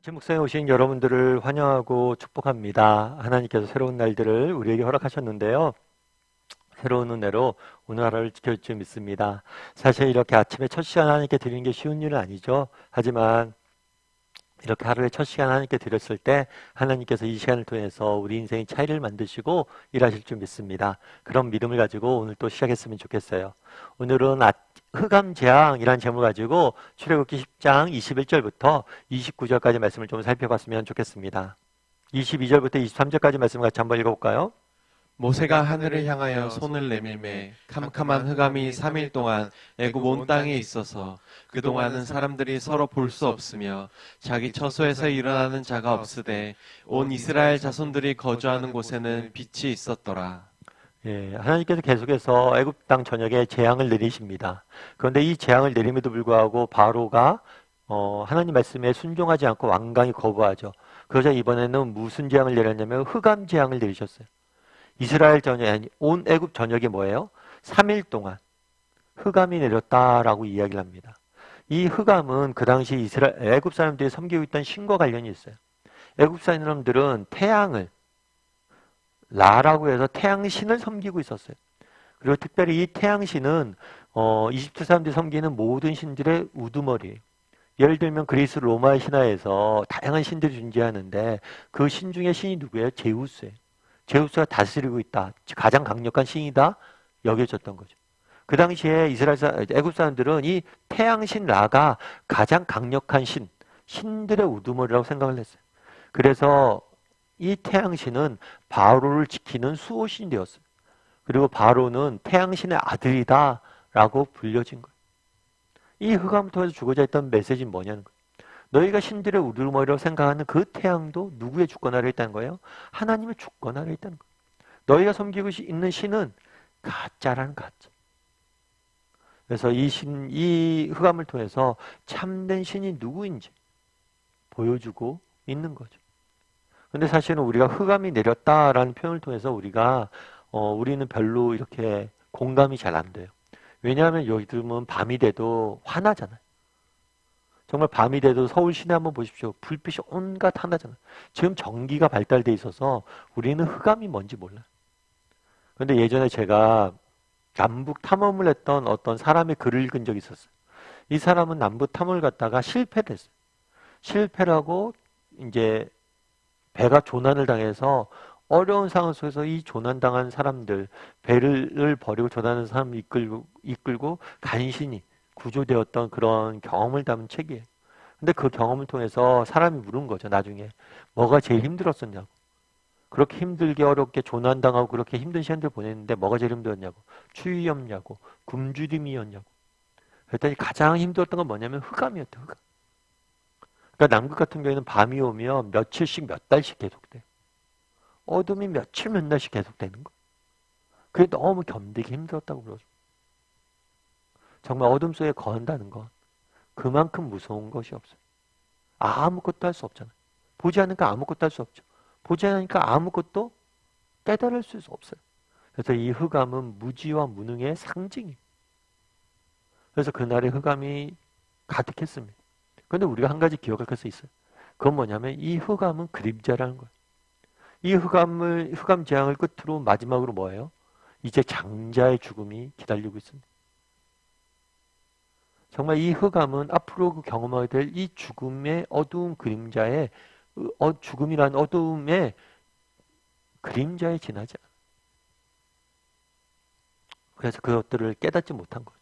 아침 묵상에 오신 여러분들을 환영하고 축복합니다. 하나님께서 새로운 날들을 우리에게 허락하셨는데요. 새로운 은혜로 오늘 하루를 지켜줄 줄 믿습니다. 사실 이렇게 아침에 첫 시간 하나님께 드리는 게 쉬운 일은 아니죠. 하지만 이렇게 하루에 첫 시간 하나님께 드렸을 때 하나님께서 이 시간을 통해서 우리 인생의 차이를 만드시고 일하실 줄 믿습니다. 그런 믿음을 가지고 오늘 또 시작했으면 좋겠어요. 오늘은 흑암재앙이라는 제목을 가지고 출애굽기 10장 21절부터 29절까지 말씀을 좀 살펴봤으면 좋겠습니다. 22절부터 23절까지 말씀을 같이 한번 읽어볼까요? 모세가 하늘을 향하여 손을 내밀매 캄캄한 흑암이 3일 동안 애굽 온 땅에 있어서 그동안은 사람들이 서로 볼 수 없으며 자기 처소에서 일어나는 자가 없으되 온 이스라엘 자손들이 거주하는 곳에는 빛이 있었더라. 예, 하나님께서 계속해서 애굽 땅 전역에 재앙을 내리십니다. 그런데 이 재앙을 내림에도 불구하고 바로가 하나님 말씀에 순종하지 않고 완강히 거부하죠. 그러자 이번에는 무슨 재앙을 내렸냐면 흑암 재앙을 내리셨어요. 이스라엘 전역, 아니 온 애굽 전역이 뭐예요? 3일 동안 흑암이 내렸다라고 이야기를 합니다. 이 흑암은 그 당시 애굽 사람들이 섬기고 있던 신과 관련이 있어요. 애굽 사람들은 태양을 라라고 해서 태양신을 섬기고 있었어요. 그리고 특별히 이 태양신은 이집트 사람들이 섬기는 모든 신들의 우두머리예요. 예를 들면 그리스 로마의 신화에서 다양한 신들이 존재하는데 그 신 중에 신이 누구예요? 제우스예요. 제우스가 다스리고 있다. 가장 강력한 신이다. 여겨졌던 거죠. 그 당시에 애굽 사람들은 이 태양신 라가 가장 강력한 신들의 우두머리라고 생각을 했어요. 그래서 이 태양신은 바로를 지키는 수호신이 되었어요. 그리고 바로는 태양신의 아들이다 라고 불려진 거예요. 이 흑암을 통해서 주고자 했던 메시지는 뭐냐는 거예요. 너희가 신들의 우두머리라고 생각하는 그 태양도 누구의 주권 아래에 있다는 거예요? 하나님의 주권 아래에 있다는 거예요. 너희가 섬기고 있는 신은 가짜라는 가짜. 그래서 이 흑암을 통해서 참된 신이 누구인지 보여주고 있는 거죠. 근데 사실은 우리가 흑암이 내렸다라는 표현을 통해서 우리는 별로 이렇게 공감이 잘 안 돼요. 왜냐하면 요즘은 밤이 돼도 화나잖아요. 정말 밤이 돼도 서울 시내 한번 보십시오. 불빛이 온갖 하나잖아요. 지금 전기가 발달돼 있어서 우리는 흑암이 뭔지 몰라요. 그런데 예전에 제가 남북 탐험을 했던 어떤 사람의 글을 읽은 적이 있었어요. 이 사람은 남북 탐험을 갔다가 실패를 했어요. 실패를 하고 이제 배가 조난을 당해서 어려운 상황 속에서 이 조난당한 사람들, 배를 버리고 조난하는 사람을 이끌고 간신히 구조되었던 그런 경험을 담은 책이에요. 근데 그 경험을 통해서 사람이 물은 거죠. 나중에 뭐가 제일 힘들었었냐고. 그렇게 힘들게 어렵게 조난당하고 그렇게 힘든 시간들 보냈는데 뭐가 제일 힘들었냐고. 추위였냐고. 굶주림이었냐고. 그랬더니 가장 힘들었던 건 뭐냐면 흑암이었대요. 흑암. 그러니까 남극 같은 경우에는 밤이 오면 며칠씩 몇 달씩 계속돼요. 어둠이 며칠 몇 날씩 계속되는 거예요. 그게 너무 견디기 힘들었다고 그러죠. 정말 어둠 속에 거한다는 건 그만큼 무서운 것이 없어요. 아무것도 할 수 없잖아요. 보지 않으니까 아무것도 할 수 없죠. 보지 않으니까 아무것도 깨달을 수 없어요. 그래서 이 흑암은 무지와 무능의 상징이에요. 그래서 그날의 흑암이 가득했습니다. 그런데 우리가 한 가지 기억할 것이 있어요. 그건 뭐냐면 이 흑암은 그림자라는 거예요. 이 흑암 재앙을 끝으로 마지막으로 뭐예요? 이제 장자의 죽음이 기다리고 있습니다. 정말 이 흑암은 앞으로 경험하게 될 이 죽음의 어두운 그림자의 죽음이란 어두움의 그림자에 지나지 않아요. 그래서 그것들을 깨닫지 못한 거죠.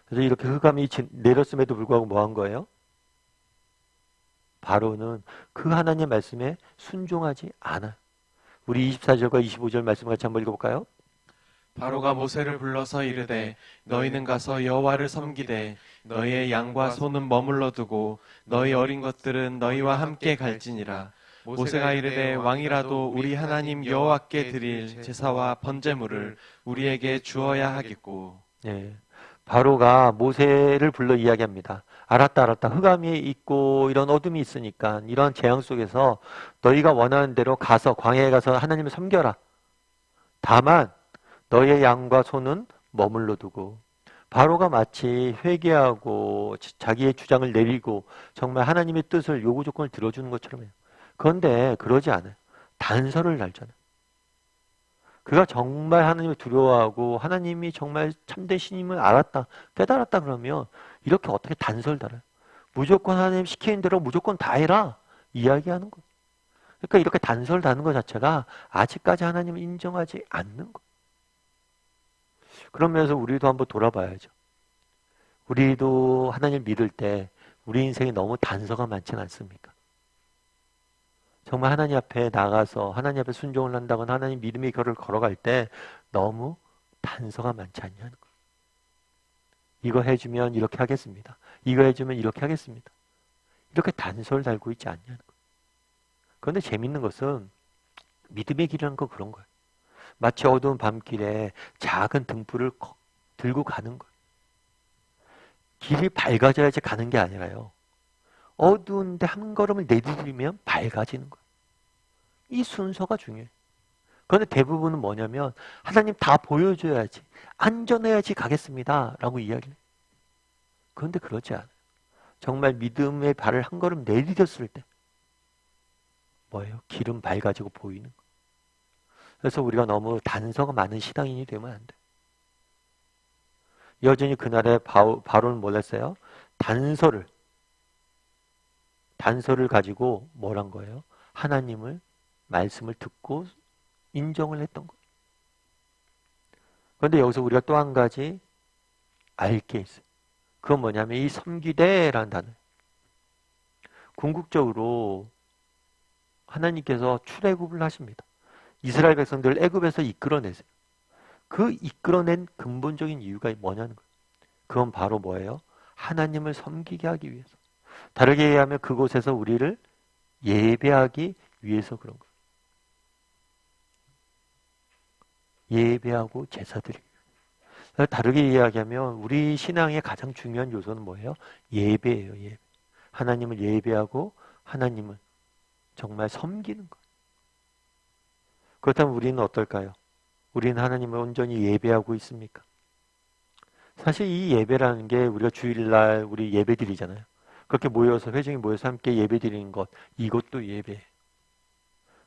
그래서 이렇게 흑암이 내렸음에도 불구하고 뭐 한 거예요? 바로는 그 하나님의 말씀에 순종하지 않아요. 우리 24절과 25절 말씀 같이 한번 읽어볼까요? 바로가 모세를 불러서 이르되 너희는 가서 여호와를 섬기되 너희의 양과 소는 머물러 두고 너희 어린 것들은 너희와 함께 갈지니라. 모세가 이르되 왕이라도 우리 하나님 여호와께 드릴 제사와 번제물을 우리에게 주어야 하겠고. 네. 바로가 모세를 불러 이야기합니다. 알았다. 흑암이 있고 이런 어둠이 있으니까 이런 재앙 속에서 너희가 원하는 대로 가서 광야에 가서 하나님을 섬겨라. 다만 너희의 양과 소는 머물러 두고 바로가 마치 회개하고 자기의 주장을 내리고 정말 하나님의 뜻을 요구 조건을 들어주는 것처럼 해요. 그런데 그러지 않아요. 단서를 달잖아요. 그가 정말 하나님을 두려워하고 하나님이 정말 참된 신임을 알았다, 깨달았다 그러면 이렇게 어떻게 단서를 달아요? 무조건 하나님 시키는 대로 무조건 다 해라 이야기하는 거예요. 그러니까 이렇게 단서를 다는 것 자체가 아직까지 하나님을 인정하지 않는 거예요. 그러면서 우리도 한번 돌아봐야죠. 우리도 하나님을 믿을 때 우리 인생에 너무 단서가 많지는 않습니까? 정말 하나님 앞에 나가서 하나님 앞에 순종을 한다거나 하나님 믿음의 길을 걸어갈 때 너무 단서가 많지 않냐는 거예요. 이거 해주면 이렇게 하겠습니다. 이거 해주면 이렇게 하겠습니다. 이렇게 단서를 달고 있지 않냐는 거예요. 그런데 재밌는 것은 믿음의 길이라는 건 그런 거예요. 마치 어두운 밤길에 작은 등불을 들고 가는 거예요. 길이 밝아져야지 가는 게 아니라요. 어두운데 한 걸음을 내디디면 밝아지는 거예요. 이 순서가 중요해요. 그런데 대부분은 뭐냐면 하나님 다 보여줘야지, 안전해야지 가겠습니다 라고 이야기를 해요. 그런데 그렇지 않아요. 정말 믿음의 발을 한 걸음 내디뎠을 때 뭐예요? 길은 밝아지고 보이는 거예요. 그래서 우리가 너무 단서가 많은 신앙인이 되면 안 돼요. 여전히 그날의 바로는 뭘 했어요? 단서를 가지고 뭘 한 거예요? 하나님을 말씀을 듣고 인정을 했던 거예요. 그런데 여기서 우리가 또 한 가지 알 게 있어요. 그건 뭐냐면 이 섬기대라는 단어. 궁극적으로 하나님께서 출애굽을 하십니다. 이스라엘 백성들을 애굽에서 이끌어내세요. 그 이끌어낸 근본적인 이유가 뭐냐는 거예요. 그건 바로 뭐예요? 하나님을 섬기게 하기 위해서. 다르게 얘기하면 그곳에서 우리를 예배하기 위해서 그런 거예요. 예배하고 제사드리기. 다르게 이야기하면 우리 신앙의 가장 중요한 요소는 뭐예요? 예배예요. 예배. 하나님을 예배하고 하나님을 정말 섬기는 거예요. 그렇다면 우리는 어떨까요? 우리는 하나님을 온전히 예배하고 있습니까? 사실 이 예배라는 게 우리가 주일날 우리 예배 드리잖아요. 그렇게 모여서 회중이 모여서 함께 예배 드리는 것, 이것도 예배예요.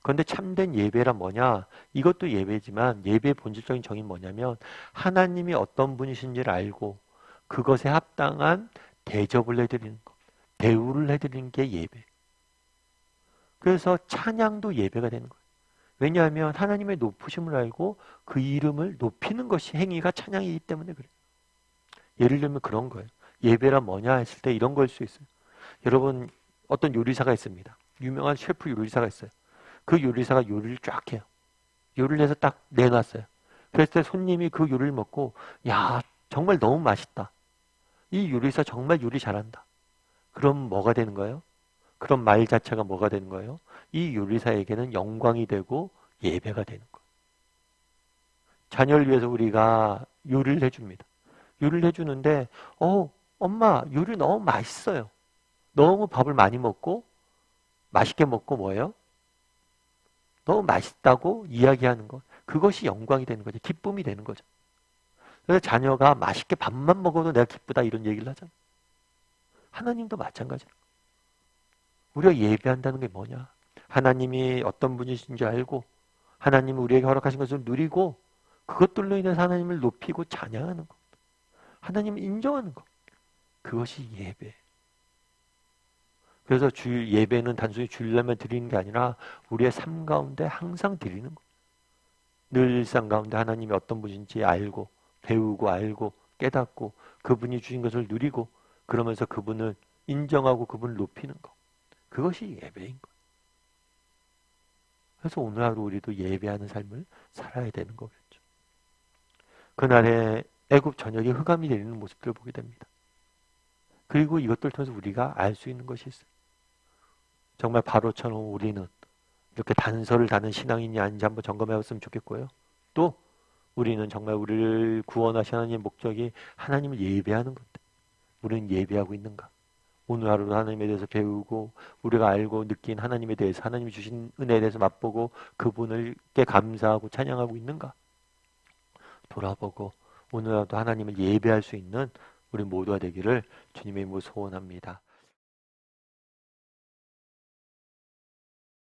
그런데 참된 예배란 뭐냐? 이것도 예배지만 예배의 본질적인 정의는 뭐냐면 하나님이 어떤 분이신지를 알고 그것에 합당한 대접을 해드리는 것, 대우를 해드리는 게 예배. 그래서 찬양도 예배가 되는 거예요. 왜냐하면 하나님의 높으심을 알고 그 이름을 높이는 것이 행위가 찬양이기 때문에 그래요. 예를 들면 그런 거예요. 예배란 뭐냐 했을 때 이런 걸 수 있어요. 여러분 어떤 요리사가 있습니다. 유명한 셰프 요리사가 있어요. 그 요리사가 요리를 쫙 해요. 요리를 해서 딱 내놨어요. 그랬을 때 손님이 그 요리를 먹고 야 정말 너무 맛있다. 이 요리사 정말 요리 잘한다. 그럼 뭐가 되는 거예요? 그런 말 자체가 뭐가 되는 거예요? 이 요리사에게는 영광이 되고 예배가 되는 거예요. 자녀를 위해서 우리가 요리를 해줍니다. 요리를 해주는데 엄마 요리 너무 맛있어요. 너무 밥을 많이 먹고 맛있게 먹고 뭐예요? 너무 맛있다고 이야기하는 것. 그것이 영광이 되는 거죠. 기쁨이 되는 거죠. 그래서 자녀가 맛있게 밥만 먹어도 내가 기쁘다 이런 얘기를 하잖아요. 하나님도 마찬가지예요. 우리가 예배한다는 게 뭐냐? 하나님이 어떤 분이신지 알고 하나님이 우리에게 허락하신 것을 누리고 그것들로 인해서 하나님을 높이고 찬양하는 것. 하나님을 인정하는 것. 그것이 예배. 그래서 주일 예배는 단순히 주일날만 드리는 게 아니라 우리의 삶 가운데 항상 드리는 것. 늘 일상 가운데 하나님이 어떤 분인지 알고 배우고 알고 깨닫고 그분이 주신 것을 누리고 그러면서 그분을 인정하고 그분을 높이는 것. 그것이 예배인 것. 그래서 오늘 하루 우리도 예배하는 삶을 살아야 되는 거겠죠. 그날의 애굽 전역이 흑암이 내리는 모습들을 보게 됩니다. 그리고 이것들을 통해서 우리가 알 수 있는 것이 있어요. 정말 바로처럼 우리는 이렇게 단서를 다는 신앙인이 아닌지 한번 점검해봤으면 좋겠고요. 또 우리는 정말 우리를 구원하신 하나님의 목적이 하나님을 예배하는 건데 우리는 예배하고 있는가? 오늘 하루도 하나님에 대해서 배우고 우리가 알고 느낀 하나님에 대해서 하나님이 주신 은혜에 대해서 맛보고 그분을께 감사하고 찬양하고 있는가? 돌아보고 오늘라도 하나님을 예배할 수 있는 우리 모두가 되기를 주님의 이름으로 소원합니다.